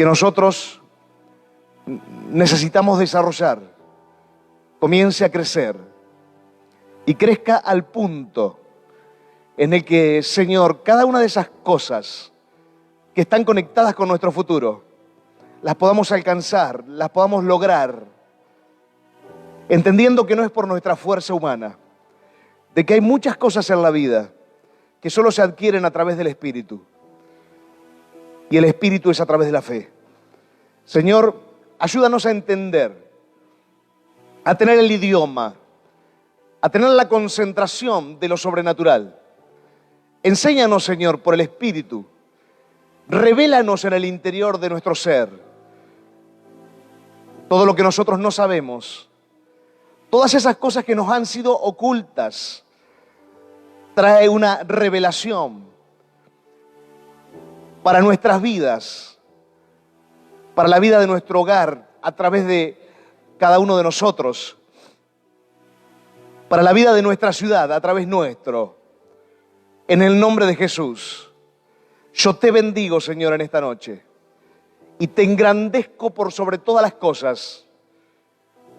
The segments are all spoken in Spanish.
que nosotros necesitamos desarrollar comience a crecer y crezca al punto en el que, Señor, cada una de esas cosas que están conectadas con nuestro futuro, las podamos alcanzar, las podamos lograr, entendiendo que no es por nuestra fuerza humana, de que hay muchas cosas en la vida que solo se adquieren a través del Espíritu. Y el Espíritu es a través de la fe. Señor, ayúdanos a entender, a tener el idioma, a tener la concentración de lo sobrenatural. Enséñanos, Señor, por el Espíritu. Revélanos en el interior de nuestro ser todo lo que nosotros no sabemos. Todas esas cosas que nos han sido ocultas, trae una revelación para nuestras vidas, para la vida de nuestro hogar, a través de cada uno de nosotros, para la vida de nuestra ciudad, a través nuestro. En el nombre de Jesús, yo te bendigo, Señor, en esta noche, y te engrandezco por sobre todas las cosas.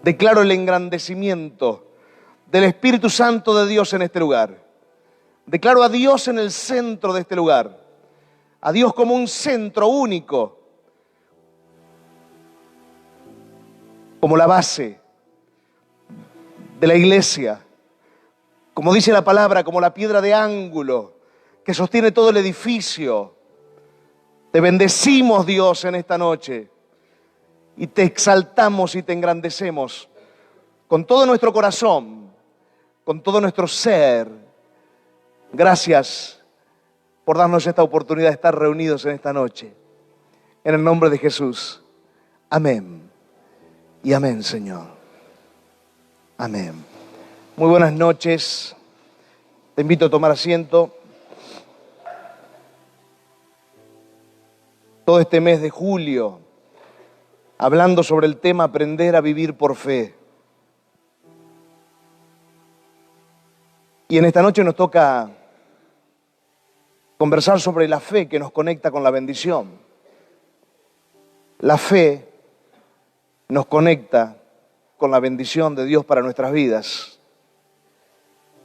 Declaro el engrandecimiento del Espíritu Santo de Dios en este lugar. Declaro a Dios en el centro de este lugar, a Dios como un centro único, como la base de la iglesia, como dice la palabra, como la piedra de ángulo que sostiene todo el edificio. Te bendecimos, Dios, en esta noche y te exaltamos y te engrandecemos con todo nuestro corazón, con todo nuestro ser. Gracias por darnos esta oportunidad de estar reunidos en esta noche. En el nombre de Jesús. Amén. Y amén, Señor. Amén. Muy buenas noches. Te invito a tomar asiento. Todo este mes de julio, hablando sobre el tema aprender a vivir por fe. Y en esta noche nos toca conversar sobre la fe que nos conecta con la bendición. La fe nos conecta con la bendición de Dios para nuestras vidas.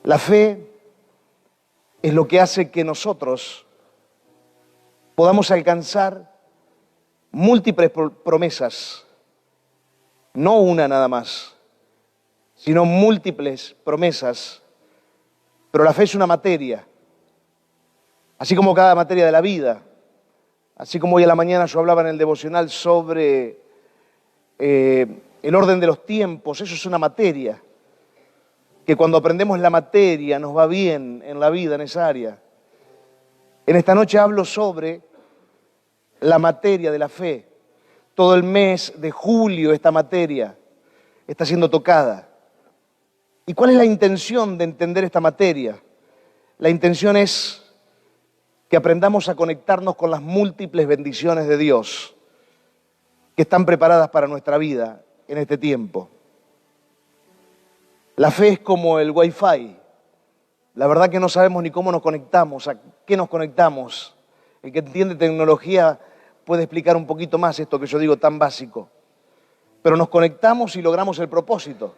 La fe es lo que hace que nosotros podamos alcanzar múltiples promesas, no una nada más, sino múltiples promesas. Pero la fe es una materia, así como cada materia de la vida, así como hoy a la mañana yo hablaba en el devocional sobre el orden de los tiempos. Eso es una materia, que cuando aprendemos la materia nos va bien en la vida, en esa área. En esta noche hablo sobre la materia de la fe. Todo el mes de julio esta materia está siendo tocada. ¿Y cuál es la intención de entender esta materia? La intención es que aprendamos a conectarnos con las múltiples bendiciones de Dios que están preparadas para nuestra vida en este tiempo. La fe es como el Wi-Fi. La verdad que no sabemos ni cómo nos conectamos, a qué nos conectamos. El que entiende tecnología puede explicar un poquito más esto que yo digo tan básico. Pero nos conectamos y logramos el propósito.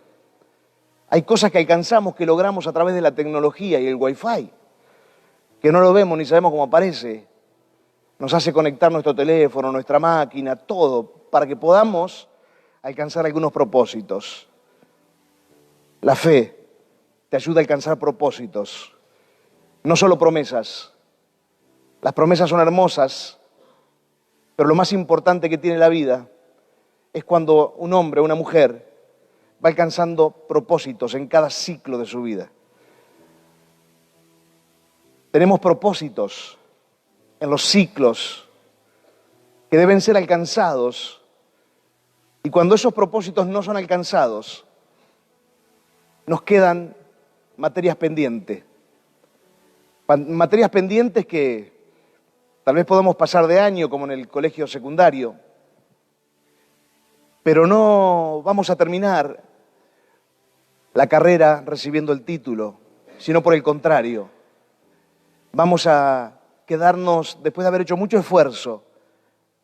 Hay cosas que alcanzamos, que logramos a través de la tecnología y el Wi-Fi, que no lo vemos ni sabemos cómo aparece. Nos hace conectar nuestro teléfono, nuestra máquina, todo, para que podamos alcanzar algunos propósitos. La fe te ayuda a alcanzar propósitos, no solo promesas. Las promesas son hermosas, pero lo más importante que tiene la vida es cuando un hombre o una mujer va alcanzando propósitos en cada ciclo de su vida. Tenemos propósitos en los ciclos que deben ser alcanzados, y cuando esos propósitos no son alcanzados, nos quedan materias pendientes. Materias pendientes que tal vez podemos pasar de año, como en el colegio secundario, pero no vamos a terminar la carrera recibiendo el título, sino por el contrario, vamos a quedarnos, después de haber hecho mucho esfuerzo,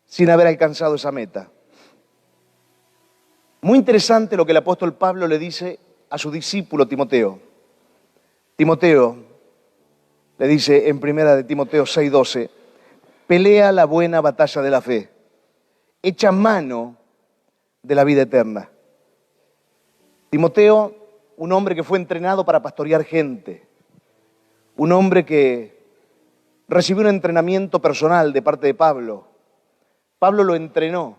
sin haber alcanzado esa meta. Muy interesante lo que el apóstol Pablo le dice a su discípulo Timoteo. Timoteo le dice en primera de Timoteo 6:12, pelea la buena batalla de la fe, echa mano de la vida eterna. Timoteo, un hombre que fue entrenado para pastorear gente, un hombre que recibió un entrenamiento personal de parte de Pablo. Pablo lo entrenó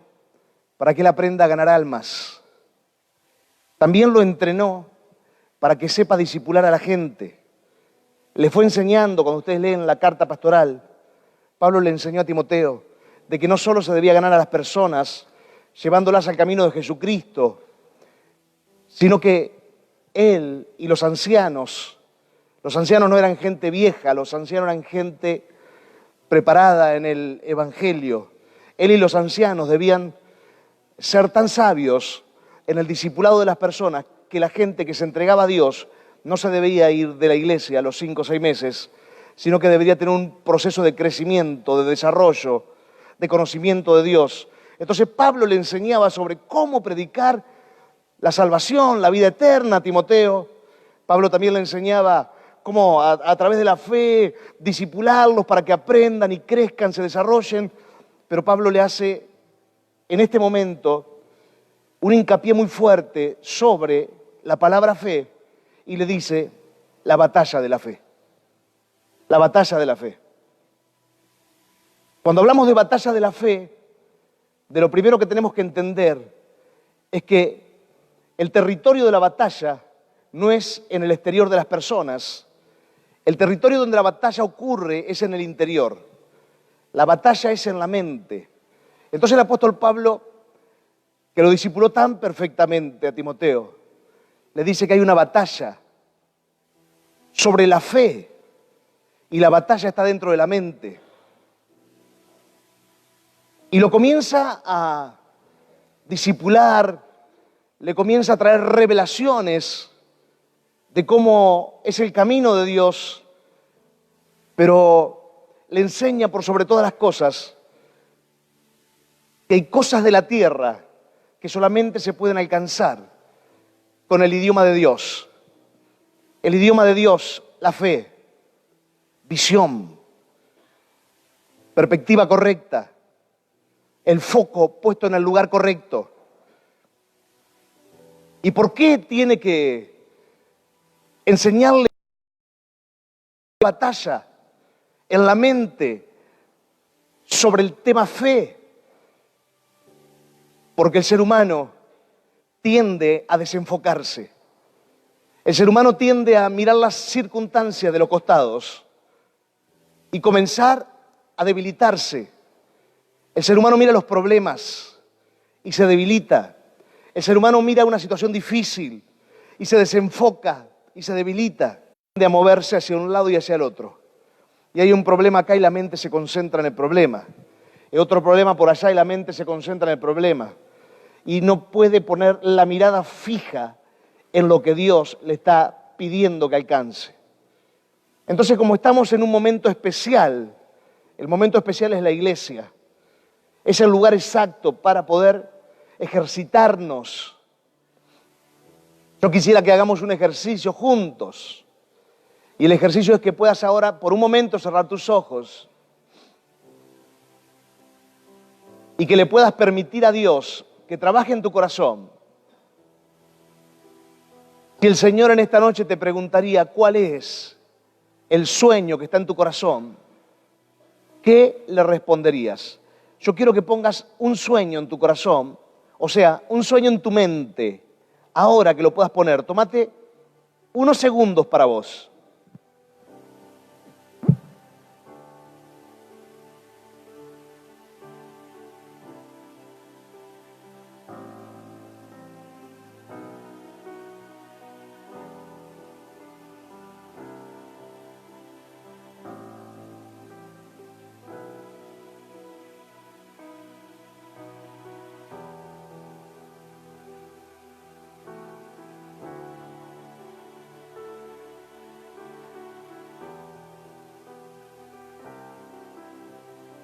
para que él aprenda a ganar almas. También lo entrenó para que sepa discipular a la gente. Le fue enseñando, cuando ustedes leen la carta pastoral, Pablo le enseñó a Timoteo de que no solo se debía ganar a las personas llevándolas al camino de Jesucristo, sino que él y los ancianos no eran gente vieja, los ancianos eran gente preparada en el Evangelio. Él y los ancianos debían ser tan sabios en el discipulado de las personas que la gente que se entregaba a Dios no se debía ir de la iglesia a los 5 o 6 meses, sino que debería tener un proceso de crecimiento, de desarrollo, de conocimiento de Dios. Entonces Pablo le enseñaba sobre cómo predicar la salvación, la vida eterna a Timoteo. Pablo también le enseñaba cómo a través de la fe discipularlos para que aprendan y crezcan, se desarrollen. Pero Pablo le hace en este momento un hincapié muy fuerte sobre la palabra fe y le dice la batalla de la fe. La batalla de la fe. Cuando hablamos de batalla de la fe, de lo primero que tenemos que entender es que el territorio de la batalla no es en el exterior de las personas. El territorio donde la batalla ocurre es en el interior. La batalla es en la mente. Entonces el apóstol Pablo, que lo discipuló tan perfectamente a Timoteo, le dice que hay una batalla sobre la fe y la batalla está dentro de la mente. Y lo comienza a discipular, le comienza a traer revelaciones de cómo es el camino de Dios, pero le enseña por sobre todas las cosas que hay cosas de la tierra que solamente se pueden alcanzar con el idioma de Dios. El idioma de Dios, la fe, visión, perspectiva correcta, el foco puesto en el lugar correcto. ¿Y por qué tiene que enseñarle batalla en la mente sobre el tema fe? Porque el ser humano tiende a desenfocarse. El ser humano tiende a mirar las circunstancias de los costados y comenzar a debilitarse. El ser humano mira los problemas y se debilita. El ser humano mira una situación difícil y se desenfoca y se debilita. Tiende a moverse hacia un lado y hacia el otro. Y hay un problema acá y la mente se concentra en el problema. Hay otro problema por allá y la mente se concentra en el problema. Y no puede poner la mirada fija en lo que Dios le está pidiendo que alcance. Entonces, como estamos en un momento especial, el momento especial es la iglesia. Es el lugar exacto para poder ejercitarnos. Yo quisiera que hagamos un ejercicio juntos. Y el ejercicio es que puedas ahora, por un momento, cerrar tus ojos y que le puedas permitir a Dios que trabaje en tu corazón. Si el Señor en esta noche te preguntaría cuál es el sueño que está en tu corazón, ¿qué le responderías? Yo quiero que pongas un sueño en tu corazón, o sea, un sueño en tu mente, ahora que lo puedas poner. Tómate unos segundos para vos.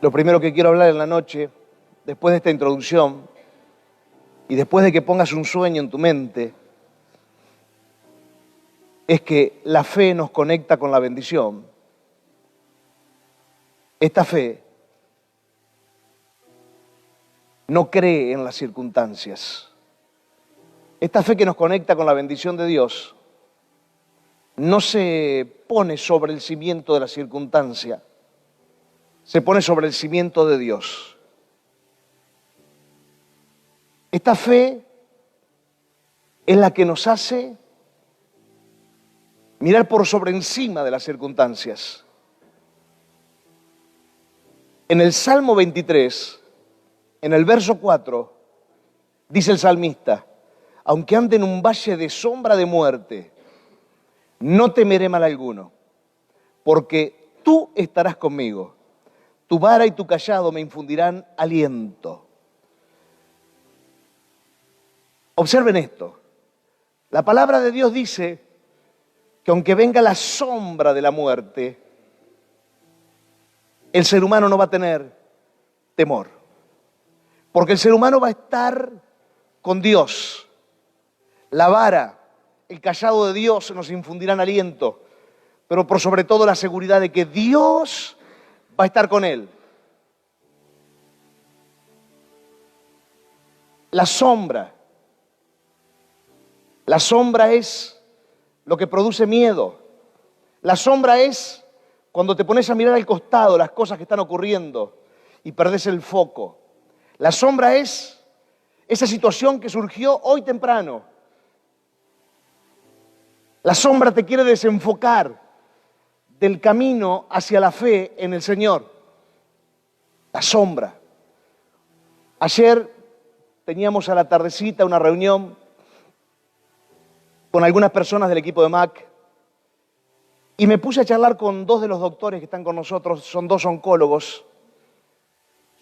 Lo primero que quiero hablar en la noche después de esta introducción y después de que pongas un sueño en tu mente, es que la fe nos conecta con la bendición. Esta fe no cree en las circunstancias. Esta fe que nos conecta con la bendición de Dios no se pone sobre el cimiento de la circunstancia, se pone sobre el cimiento de Dios. Esta fe es la que nos hace mirar por sobre encima de las circunstancias. En el Salmo 23, en el verso 4, dice el salmista: aunque ande en un valle de sombra de muerte, no temeré mal alguno, porque tú estarás conmigo. Tu vara y tu cayado me infundirán aliento. Observen esto. La palabra de Dios dice que aunque venga la sombra de la muerte, el ser humano no va a tener temor. Porque el ser humano va a estar con Dios. La vara, el cayado de Dios nos infundirán aliento, pero por sobre todo la seguridad de que Dios va a estar con él. La sombra es lo que produce miedo. La sombra es cuando te pones a mirar al costado las cosas que están ocurriendo y perdés el foco. La sombra es esa situación que surgió hoy temprano. La sombra te quiere desenfocar del camino hacia la fe en el Señor. La sombra. Ayer teníamos a la tardecita una reunión con algunas personas del equipo de MAC y me puse a charlar con dos de los doctores que están con nosotros, son dos oncólogos,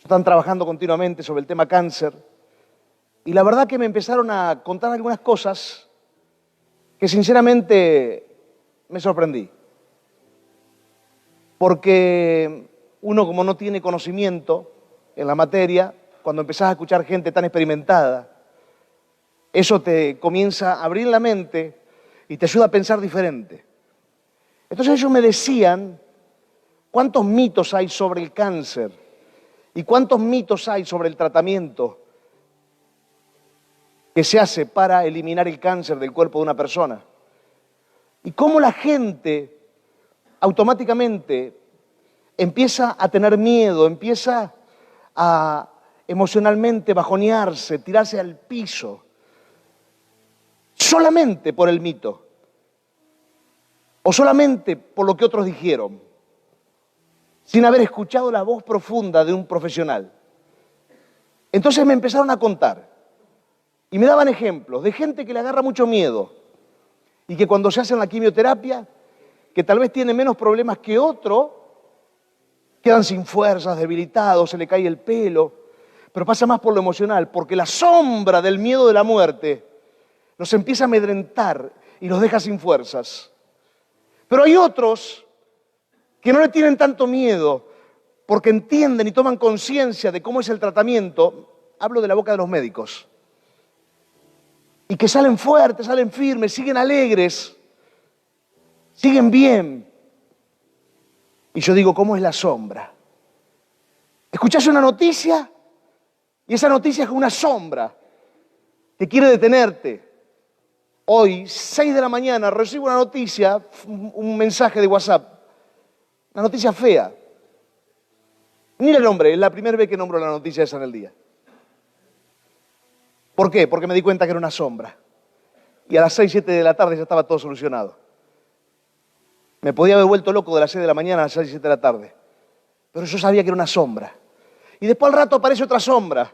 están trabajando continuamente sobre el tema cáncer y la verdad que me empezaron a contar algunas cosas que sinceramente me sorprendí. Porque uno, como no tiene conocimiento en la materia, cuando empezás a escuchar gente tan experimentada, eso te comienza a abrir la mente y te ayuda a pensar diferente. Entonces ellos me decían cuántos mitos hay sobre el cáncer y cuántos mitos hay sobre el tratamiento que se hace para eliminar el cáncer del cuerpo de una persona. Y cómo la gente automáticamente empieza a tener miedo, empieza a emocionalmente bajonearse, tirarse al piso, solamente por el mito, o solamente por lo que otros dijeron, sin haber escuchado la voz profunda de un profesional. Entonces me empezaron a contar, y me daban ejemplos de gente que le agarra mucho miedo, y que cuando se hacen la quimioterapia, que tal vez tiene menos problemas que otro, quedan sin fuerzas, debilitados, se le cae el pelo, pero pasa más por lo emocional, porque la sombra del miedo de la muerte los empieza a amedrentar y los deja sin fuerzas. Pero hay otros que no le tienen tanto miedo, porque entienden y toman conciencia de cómo es el tratamiento, hablo de la boca de los médicos, y que salen fuertes, salen firmes, siguen alegres, siguen bien. Y yo digo, ¿cómo es la sombra? Escuchás una noticia y esa noticia es una sombra que quiere detenerte. Hoy, 6 de la mañana, recibo una noticia, un mensaje de WhatsApp, una noticia fea. Ni el nombre, es la primera vez que nombro la noticia esa en el día. ¿Por qué? Porque me di cuenta que era una sombra. Y a las 6, 7 de la tarde ya estaba todo solucionado. Me podía haber vuelto loco de las 6 de la mañana a las 6, 7 de la tarde. Pero yo sabía que era una sombra. Y después al rato aparece otra sombra.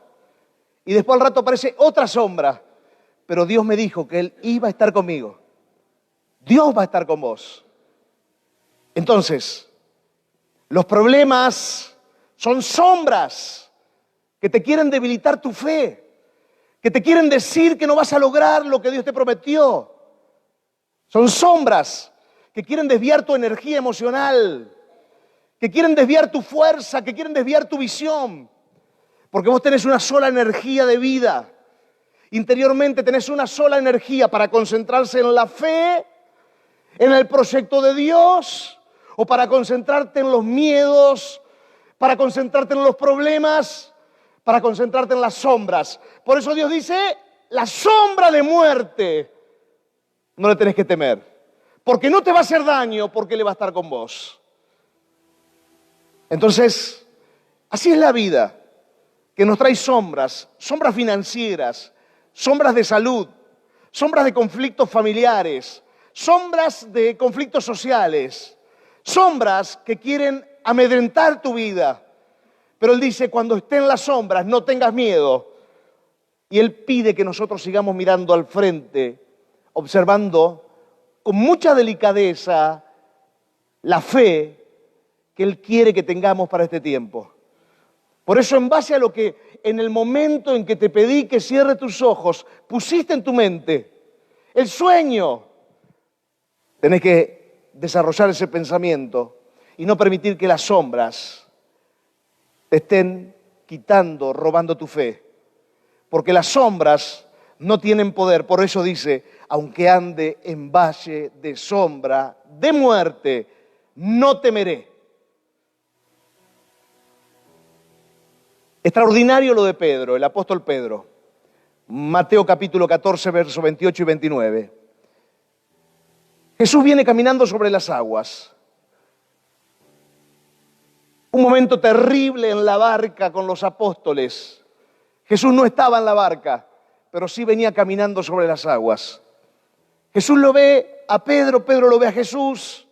Y después al rato aparece otra sombra. Pero Dios me dijo que Él iba a estar conmigo. Dios va a estar con vos. Entonces, los problemas son sombras que te quieren debilitar tu fe, que te quieren decir que no vas a lograr lo que Dios te prometió. Son sombras que quieren desviar tu energía emocional, que quieren desviar tu fuerza, que quieren desviar tu visión. Porque vos tenés una sola energía de vida. Interiormente tenés una sola energía para concentrarse en la fe, en el proyecto de Dios, o para concentrarte en los miedos, para concentrarte en los problemas, para concentrarte en las sombras. Por eso Dios dice, la sombra de muerte no le tenés que temer, porque no te va a hacer daño, porque Él va a estar con vos. Entonces, así es la vida, que nos trae sombras, sombras financieras, sombras de salud, sombras de conflictos familiares, sombras de conflictos sociales, sombras que quieren amedrentar tu vida. Pero Él dice, cuando esté en las sombras, no tengas miedo. Y Él pide que nosotros sigamos mirando al frente, observando con mucha delicadeza la fe que Él quiere que tengamos para este tiempo. Por eso, en base a lo que en el momento en que te pedí que cierre tus ojos, pusiste en tu mente el sueño, tenés que desarrollar ese pensamiento y no permitir que las sombras te estén quitando, robando tu fe. Porque las sombras no tienen poder. Por eso dice, aunque ande en valle de sombra, de muerte, no temeré. Extraordinario lo de Pedro, el apóstol Pedro. Mateo capítulo 14, versos 28 y 29. Jesús viene caminando sobre las aguas. Un momento terrible en la barca con los apóstoles. Jesús no estaba en la barca, pero sí venía caminando sobre las aguas. Jesús lo ve a Pedro, Pedro lo ve a Jesús.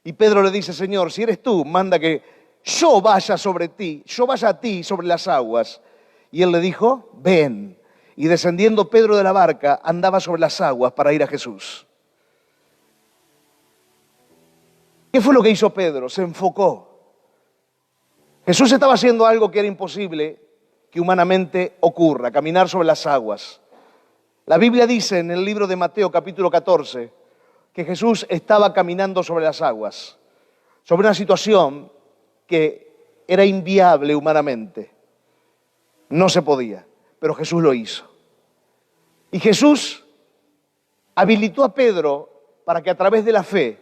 Y Pedro le dice, Señor, si eres tú, manda que yo vaya sobre ti, yo vaya a ti sobre las aguas. Y él le dijo, ven. Y descendiendo Pedro de la barca, andaba sobre las aguas para ir a Jesús. ¿Qué fue lo que hizo Pedro? Se enfocó. Jesús estaba haciendo algo que era imposible que humanamente ocurra, caminar sobre las aguas. La Biblia dice en el libro de Mateo capítulo 14 que Jesús estaba caminando sobre las aguas, sobre una situación que era inviable humanamente. No se podía, pero Jesús lo hizo. Y Jesús habilitó a Pedro para que a través de la fe,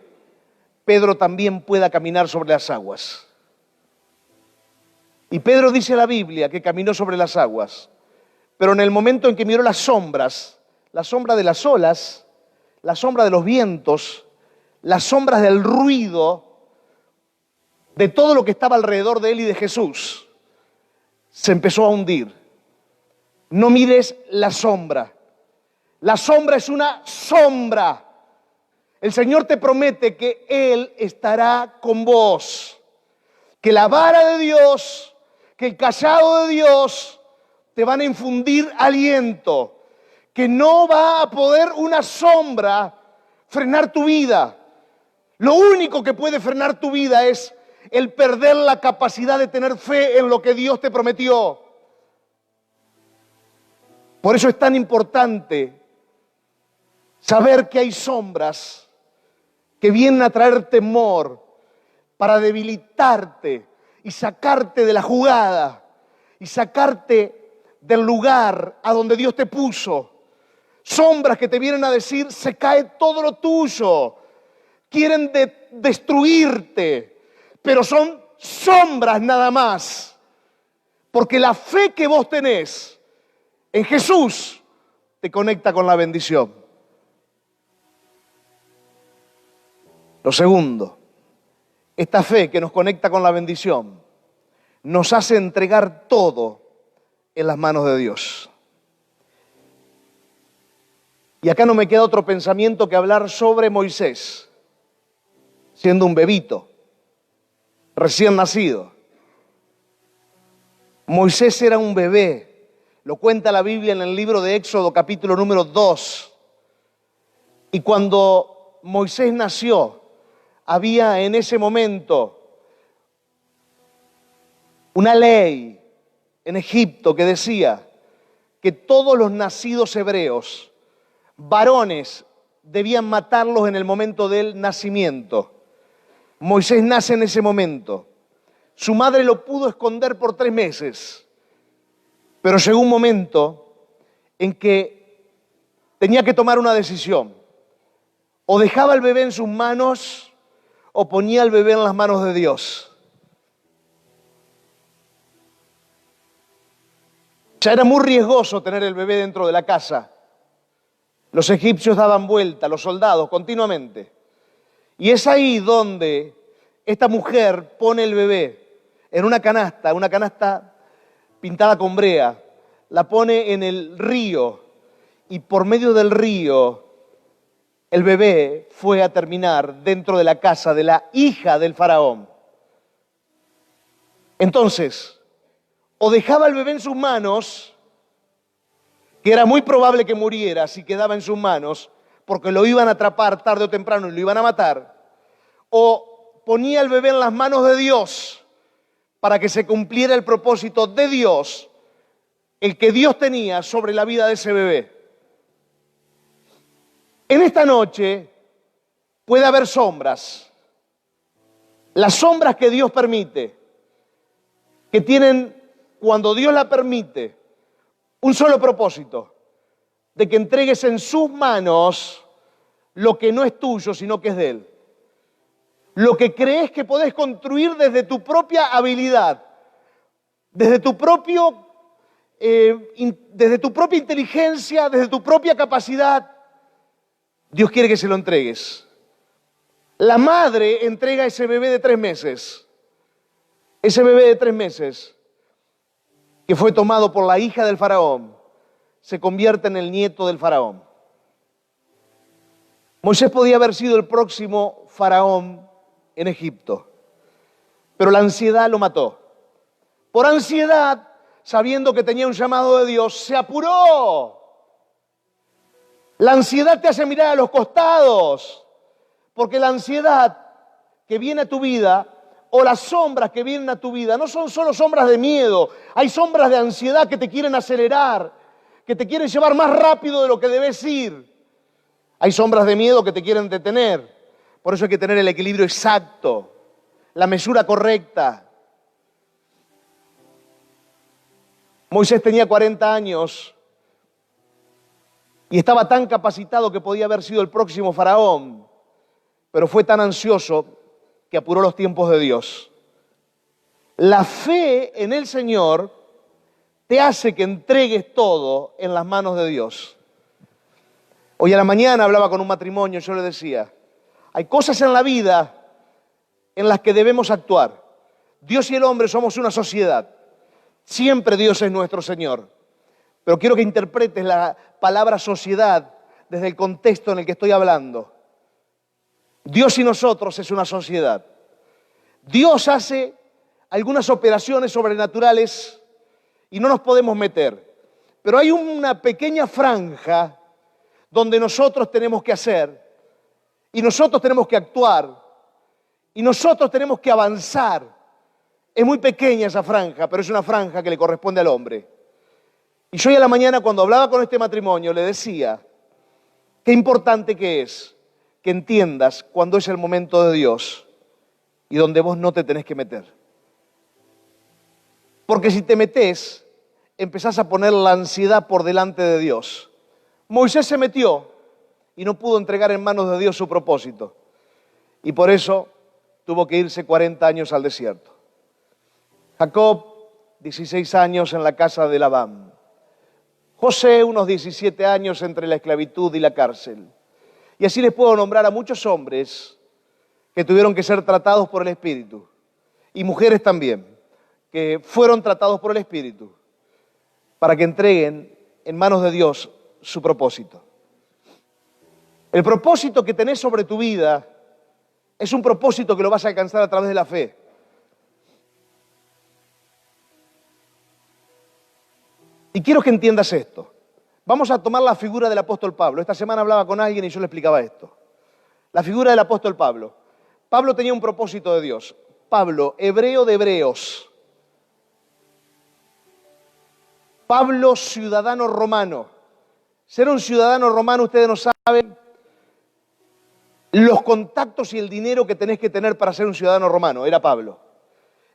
Pedro también pueda caminar sobre las aguas. Y Pedro dice en la Biblia que caminó sobre las aguas, pero en el momento en que miró las sombras, la sombra de las olas, la sombra de los vientos, las sombras del ruido, de todo lo que estaba alrededor de él y de Jesús, se empezó a hundir. No mires la sombra. La sombra es una sombra. El Señor te promete que Él estará con vos, que la vara de Dios, que el cayado de Dios te van a infundir aliento, que no va a poder una sombra frenar tu vida. Lo único que puede frenar tu vida es el perder la capacidad de tener fe en lo que Dios te prometió. Por eso es tan importante saber que hay sombras que vienen a traer temor para debilitarte y sacarte de la jugada y sacarte del lugar a donde Dios te puso. Sombras que te vienen a decir, se cae todo lo tuyo. Quieren destruirte, pero son sombras nada más. Porque la fe que vos tenés en Jesús te conecta con la bendición. Lo segundo, esta fe que nos conecta con la bendición nos hace entregar todo en las manos de Dios. Y acá no me queda otro pensamiento que hablar sobre Moisés, siendo un bebito, recién nacido. Moisés era un bebé, lo cuenta la Biblia en el libro de Éxodo capítulo número 2. Y cuando Moisés nació, había en ese momento una ley en Egipto que decía que todos los nacidos hebreos, varones, debían matarlos en el momento del nacimiento. Moisés nace en ese momento. Su madre lo pudo esconder por 3 meses. Pero llegó un momento en que tenía que tomar una decisión. O dejaba al bebé en sus manos o ponía al bebé en las manos de Dios. Ya era muy riesgoso tener el bebé dentro de la casa. Los egipcios daban vuelta, los soldados, continuamente. Y es ahí donde esta mujer pone el bebé en una canasta pintada con brea, la pone en el río y por medio del río el bebé fue a terminar dentro de la casa de la hija del faraón. Entonces, o dejaba el bebé en sus manos, que era muy probable que muriera si quedaba en sus manos, porque lo iban a atrapar tarde o temprano y lo iban a matar, o ponía el bebé en las manos de Dios para que se cumpliera el propósito de Dios, el que Dios tenía sobre la vida de ese bebé. En esta noche puede haber sombras, las sombras que Dios permite, que tienen, cuando Dios la permite, un solo propósito, de que entregues en sus manos lo que no es tuyo, sino que es de Él. Lo que crees que podés construir desde tu propia habilidad, desde tu propia inteligencia, desde tu propia capacidad, Dios quiere que se lo entregues. La madre entrega ese bebé de 3 meses. Ese bebé de 3 meses, que fue tomado por la hija del faraón, se convierte en el nieto del faraón. Moisés podía haber sido el próximo faraón en Egipto, pero la ansiedad lo mató. Por ansiedad, sabiendo que tenía un llamado de Dios, se apuró. La ansiedad te hace mirar a los costados, porque la ansiedad que viene a tu vida o las sombras que vienen a tu vida no son solo sombras de miedo, hay sombras de ansiedad que te quieren acelerar, que te quieren llevar más rápido de lo que debes ir. Hay sombras de miedo que te quieren detener. Por eso hay que tener el equilibrio exacto, la mesura correcta. Moisés tenía 40 años y estaba tan capacitado que podía haber sido el próximo faraón, pero fue tan ansioso que apuró los tiempos de Dios. La fe en el Señor te hace que entregues todo en las manos de Dios. Hoy a la mañana hablaba con un matrimonio, yo le decía, hay cosas en la vida en las que debemos actuar. Dios y el hombre somos una sociedad. Siempre Dios es nuestro Señor. Pero quiero que interpretes la palabra sociedad desde el contexto en el que estoy hablando. Dios y nosotros es una sociedad. Dios hace algunas operaciones sobrenaturales y no nos podemos meter. Pero hay una pequeña franja donde nosotros tenemos que hacer y nosotros tenemos que actuar y nosotros tenemos que avanzar. Es muy pequeña esa franja, pero es una franja que le corresponde al hombre. Y yo hoy a la mañana cuando hablaba con este matrimonio le decía qué importante que es que entiendas cuando es el momento de Dios y donde vos no te tenés que meter. Porque si te metés, empezás a poner la ansiedad por delante de Dios. Moisés se metió y no pudo entregar en manos de Dios su propósito. Y por eso tuvo que irse 40 años al desierto. Jacob, 16 años en la casa de Labán. José, unos 17 años entre la esclavitud y la cárcel. Y así les puedo nombrar a muchos hombres que tuvieron que ser tratados por el Espíritu. Y mujeres también, que fueron tratados por el Espíritu para que entreguen en manos de Dios su propósito. El propósito que tenés sobre tu vida es un propósito que lo vas a alcanzar a través de la fe. Y quiero que entiendas esto. Vamos a tomar la figura del apóstol Pablo. Esta semana hablaba con alguien y yo le explicaba esto. La figura del apóstol Pablo. Pablo tenía un propósito de Dios. Pablo, hebreo de hebreos. Pablo, ciudadano romano. Ser un ciudadano romano, ustedes no saben los contactos y el dinero que tenés que tener para ser un ciudadano romano. Era Pablo.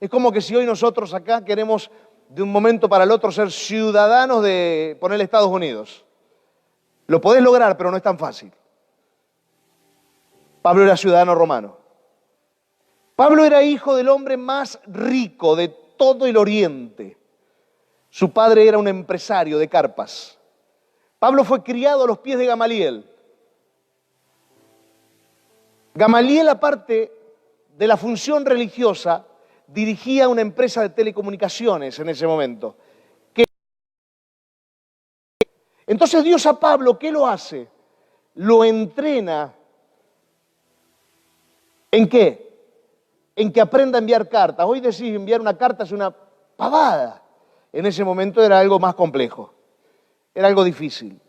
Es como que si hoy nosotros acá queremos de un momento para el otro ser ciudadanos de ponerle Estados Unidos. Lo podés lograr, pero no es tan fácil. Pablo era ciudadano romano. Pablo era hijo del hombre más rico de todo el Oriente. Su padre era un empresario de carpas. Pablo fue criado a los pies de Gamaliel. Gamaliel, aparte de la función religiosa, dirigía una empresa de telecomunicaciones en ese momento. Entonces Dios a Pablo, ¿qué lo hace? Lo entrena. ¿En qué? En que aprenda a enviar cartas. Hoy decís enviar una carta es una pavada. En ese momento era algo más complejo. Era algo difícil.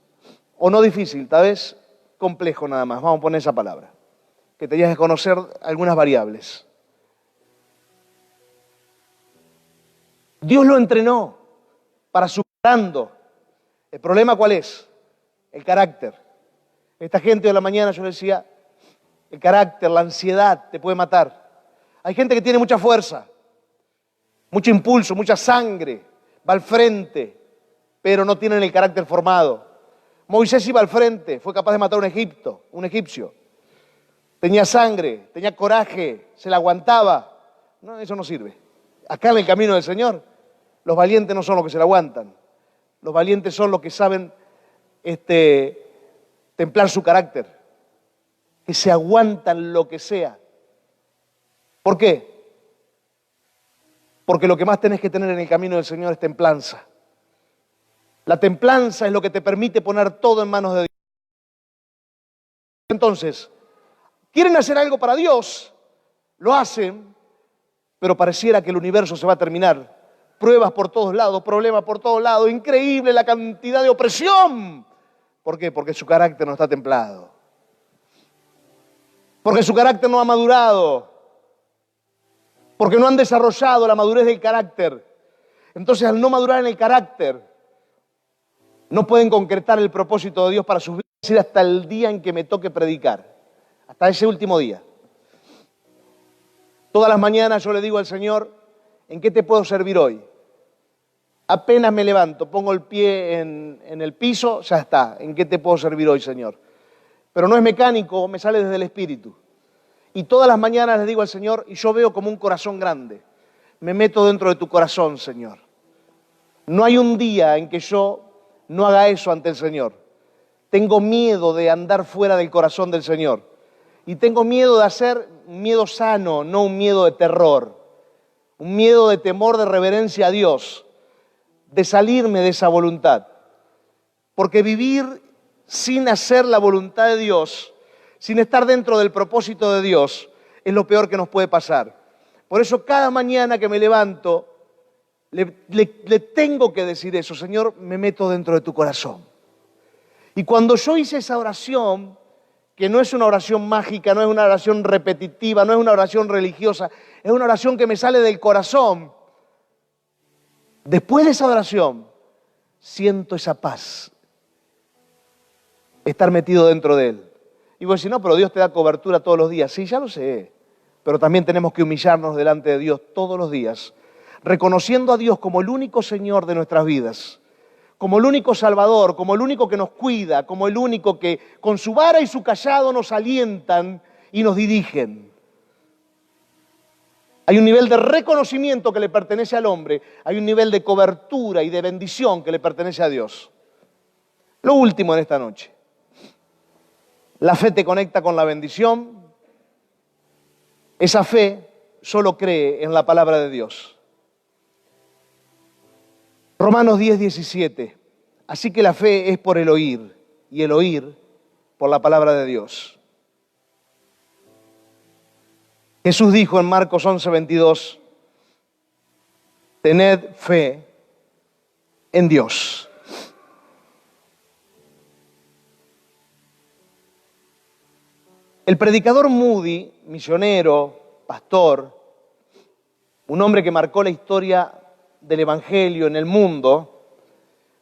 O no difícil, tal vez complejo nada más. Vamos a poner esa palabra. Que tenías que conocer algunas variables. Dios lo entrenó para superando. ¿El problema cuál es? El carácter. Esta gente de la mañana yo les decía, el carácter, la ansiedad te puede matar. Hay gente que tiene mucha fuerza, mucho impulso, mucha sangre, va al frente, pero no tienen el carácter formado. Moisés iba al frente, fue capaz de matar un egipcio. Tenía sangre, tenía coraje, se la aguantaba. No, eso no sirve. Acá en el camino del Señor, los valientes no son los que se la aguantan. Los valientes son los que saben templar su carácter, que se aguantan lo que sea. ¿Por qué? Porque lo que más tenés que tener en el camino del Señor es templanza. La templanza es lo que te permite poner todo en manos de Dios. Entonces, quieren hacer algo para Dios, lo hacen, pero pareciera que el universo se va a terminar. Pruebas por todos lados, problemas por todos lados, increíble la cantidad de opresión. ¿Por qué? Porque su carácter no está templado. Porque su carácter no ha madurado. Porque no han desarrollado la madurez del carácter. Entonces, al no madurar en el carácter, no pueden concretar el propósito de Dios para sus vidas, es decir, hasta el día en que me toque predicar. Hasta ese último día. Todas las mañanas yo le digo al Señor, ¿en qué te puedo servir hoy? Apenas me levanto, pongo el pie en el piso, ya está. ¿En qué te puedo servir hoy, Señor? Pero no es mecánico, me sale desde el Espíritu. Y todas las mañanas le digo al Señor, y yo veo como un corazón grande. Me meto dentro de tu corazón, Señor. No hay un día en que yo no haga eso ante el Señor. Tengo miedo de andar fuera del corazón del Señor. Y tengo miedo de hacer un miedo sano, no un miedo de terror. Un miedo de temor, de reverencia a Dios. De salirme de esa voluntad. Porque vivir sin hacer la voluntad de Dios, sin estar dentro del propósito de Dios, es lo peor que nos puede pasar. Por eso cada mañana que me levanto, le tengo que decir eso, Señor, me meto dentro de tu corazón. Y cuando yo hice esa oración, que no es una oración mágica, no es una oración repetitiva, no es una oración religiosa, es una oración que me sale del corazón. Después de esa oración, siento esa paz, estar metido dentro de Él. Y vos decís, no, pero Dios te da cobertura todos los días. Sí, ya lo sé, pero también tenemos que humillarnos delante de Dios todos los días, reconociendo a Dios como el único Señor de nuestras vidas, como el único Salvador, como el único que nos cuida, como el único que con su vara y su cayado nos alientan y nos dirigen. Hay un nivel de reconocimiento que le pertenece al hombre, hay un nivel de cobertura y de bendición que le pertenece a Dios. Lo último en esta noche. La fe te conecta con la bendición. Esa fe solo cree en la palabra de Dios. Romanos 10:17. Así que la fe es por el oír, y el oír por la palabra de Dios. Jesús dijo en Marcos 11:22, tened fe en Dios. El predicador Moody, misionero, pastor, un hombre que marcó la historia del Evangelio en el mundo,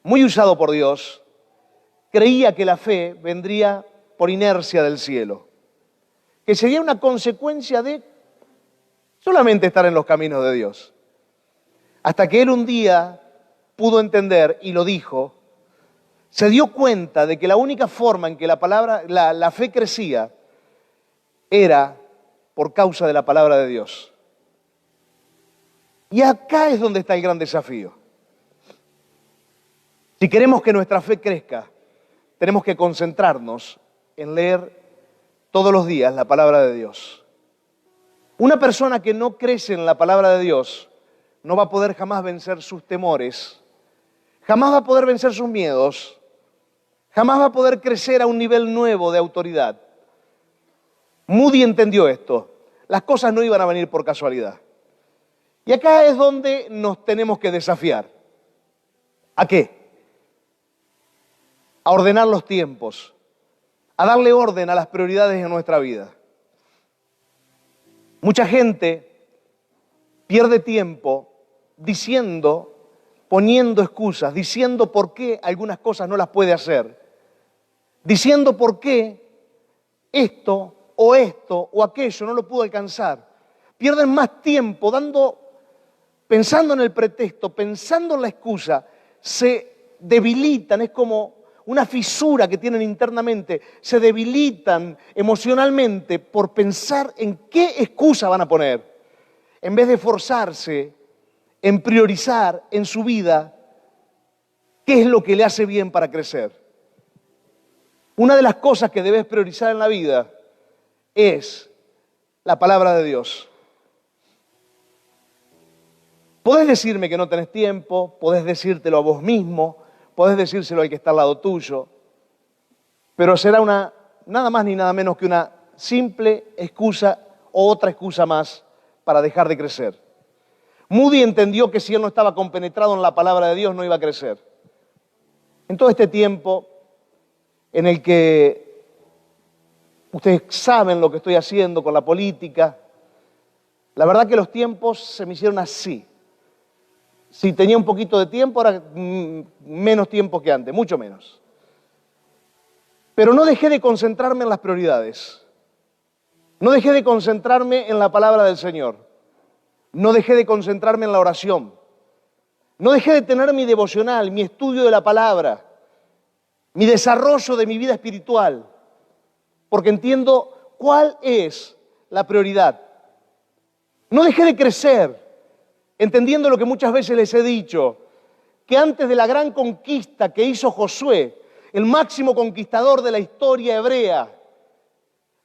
muy usado por Dios, creía que la fe vendría por inercia del cielo, que sería una consecuencia de solamente estar en los caminos de Dios. Hasta que él un día pudo entender y lo dijo, se dio cuenta de que la única forma en que la fe crecía era por causa de la palabra de Dios. Y acá es donde está el gran desafío. Si queremos que nuestra fe crezca, tenemos que concentrarnos en leer todos los días la palabra de Dios. Una persona que no crece en la palabra de Dios no va a poder jamás vencer sus temores, jamás va a poder vencer sus miedos, jamás va a poder crecer a un nivel nuevo de autoridad. Moody entendió esto. Las cosas no iban a venir por casualidad. Y acá es donde nos tenemos que desafiar. ¿A qué? A ordenar los tiempos, a darle orden a las prioridades en nuestra vida. Mucha gente pierde tiempo diciendo, poniendo excusas, diciendo por qué algunas cosas no las puede hacer, diciendo por qué esto o aquello no lo pudo alcanzar. Pierden más tiempo pensando en el pretexto, pensando en la excusa, se debilitan, es como una fisura que tienen internamente, se debilitan emocionalmente por pensar en qué excusa van a poner, en vez de esforzarse en priorizar en su vida qué es lo que le hace bien para crecer. Una de las cosas que debes priorizar en la vida es la palabra de Dios. Podés decirme que no tenés tiempo, podés decírtelo a vos mismo, podés decírselo al que está al lado tuyo, pero será nada más ni nada menos que una simple excusa o otra excusa más para dejar de crecer. Moody entendió que si él no estaba compenetrado en la palabra de Dios no iba a crecer. En todo este tiempo en el que ustedes saben lo que estoy haciendo con la política, la verdad que los tiempos se me hicieron así. Si tenía un poquito de tiempo, ahora menos tiempo que antes, mucho menos. Pero no dejé de concentrarme en las prioridades. No dejé de concentrarme en la palabra del Señor. No dejé de concentrarme en la oración. No dejé de tener mi devocional, mi estudio de la palabra, mi desarrollo de mi vida espiritual, porque entiendo cuál es la prioridad. No dejé de crecer, entendiendo lo que muchas veces les he dicho, que antes de la gran conquista que hizo Josué, el máximo conquistador de la historia hebrea,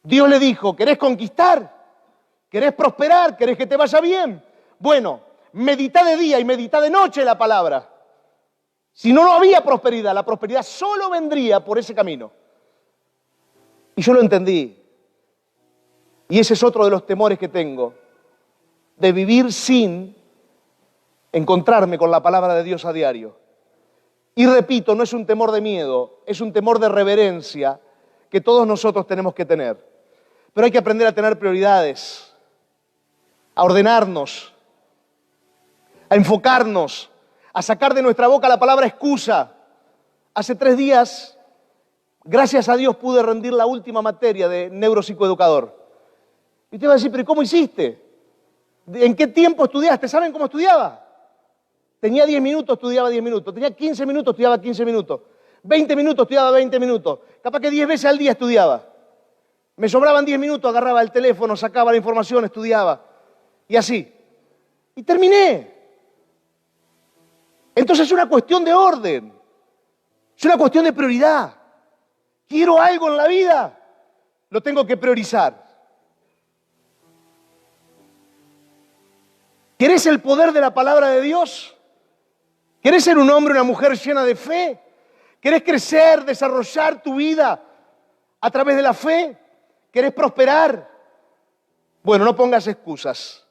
Dios le dijo, ¿querés conquistar? ¿Querés prosperar? ¿Querés que te vaya bien? Bueno, medita de día y medita de noche la palabra. Si no, no había prosperidad. La prosperidad solo vendría por ese camino. Y yo lo entendí. Y ese es otro de los temores que tengo, de vivir sin encontrarme con la palabra de Dios a diario. Y repito, no es un temor de miedo, es un temor de reverencia que todos nosotros tenemos que tener. Pero hay que aprender a tener prioridades, a ordenarnos, a enfocarnos, a sacar de nuestra boca la palabra excusa. Hace 3 días, gracias a Dios, pude rendir la última materia de neuropsicoeducador. Y usted va a decir, ¿pero cómo hiciste? ¿En qué tiempo estudiaste? ¿Saben cómo estudiaba? Tenía 10 minutos, estudiaba 10 minutos. Tenía 15 minutos, estudiaba 15 minutos. 20 minutos, estudiaba 20 minutos. Capaz que 10 veces al día estudiaba. Me sobraban 10 minutos, agarraba el teléfono, sacaba la información, estudiaba. Y así. Y terminé. Entonces es una cuestión de orden. Es una cuestión de prioridad. Quiero algo en la vida, lo tengo que priorizar. ¿Querés el poder de la palabra de Dios? ¿Querés ser un hombre o una mujer llena de fe? ¿Querés crecer, desarrollar tu vida a través de la fe? ¿Querés prosperar? Bueno, no pongas excusas.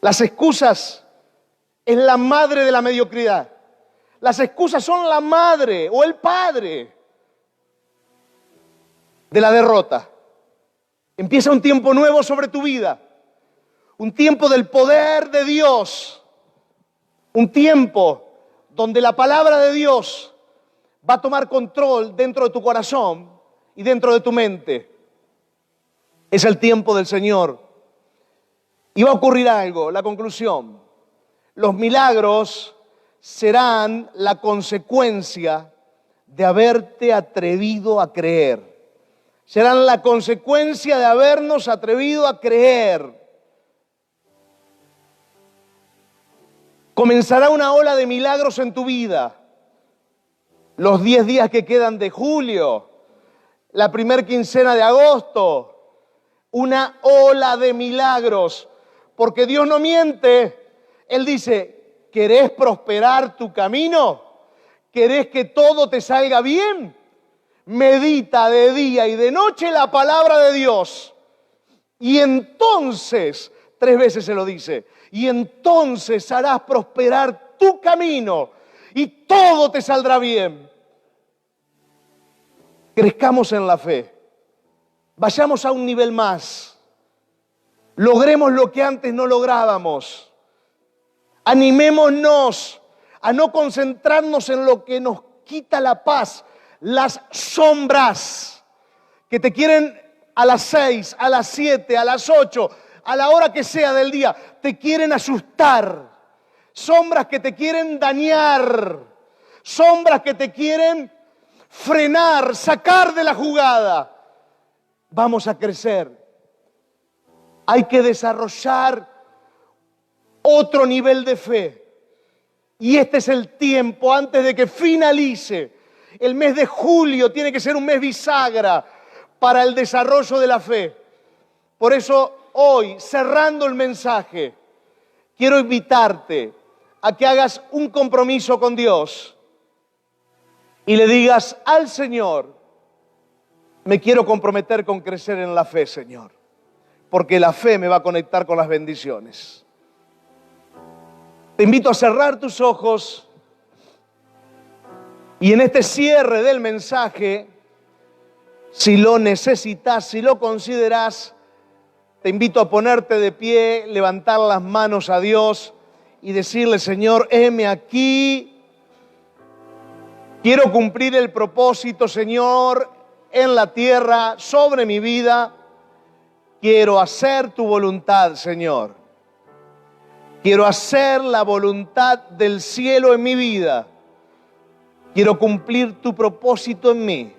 Las excusas es la madre de la mediocridad. Las excusas son la madre o el padre de la derrota. Empieza un tiempo nuevo sobre tu vida. Un tiempo del poder de Dios. Un tiempo donde la palabra de Dios va a tomar control dentro de tu corazón y dentro de tu mente. Es el tiempo del Señor. Y va a ocurrir algo, la conclusión. Los milagros serán la consecuencia de haberte atrevido a creer. Serán la consecuencia de habernos atrevido a creer. Comenzará una ola de milagros en tu vida. Los 10 días que quedan de julio, la primera quincena de agosto, una ola de milagros. Porque Dios no miente. Él dice, ¿querés prosperar tu camino? ¿Querés que todo te salga bien? Medita de día y de noche la palabra de Dios. Y entonces, 3 veces se lo dice, y entonces harás prosperar tu camino y todo te saldrá bien. Crezcamos en la fe. Vayamos a un nivel más. Logremos lo que antes no lográbamos. Animémonos a no concentrarnos en lo que nos quita la paz, las sombras que te quieren a las 6, a las 7, a las 8, a la hora que sea del día, te quieren asustar. Sombras que te quieren dañar, sombras que te quieren frenar, sacar de la jugada. Vamos a crecer. Hay que desarrollar otro nivel de fe. Y este es el tiempo antes de que finalice. El mes de julio tiene que ser un mes bisagra para el desarrollo de la fe. Por eso hoy, cerrando el mensaje, quiero invitarte a que hagas un compromiso con Dios y le digas al Señor, me quiero comprometer con crecer en la fe, Señor, porque la fe me va a conectar con las bendiciones. Te invito a cerrar tus ojos y en este cierre del mensaje, si lo necesitas, si lo consideras, te invito a ponerte de pie, levantar las manos a Dios y decirle, Señor, heme aquí. Quiero cumplir el propósito, Señor, en la tierra, sobre mi vida. Quiero hacer tu voluntad, Señor. Quiero hacer la voluntad del cielo en mi vida. Quiero cumplir tu propósito en mí.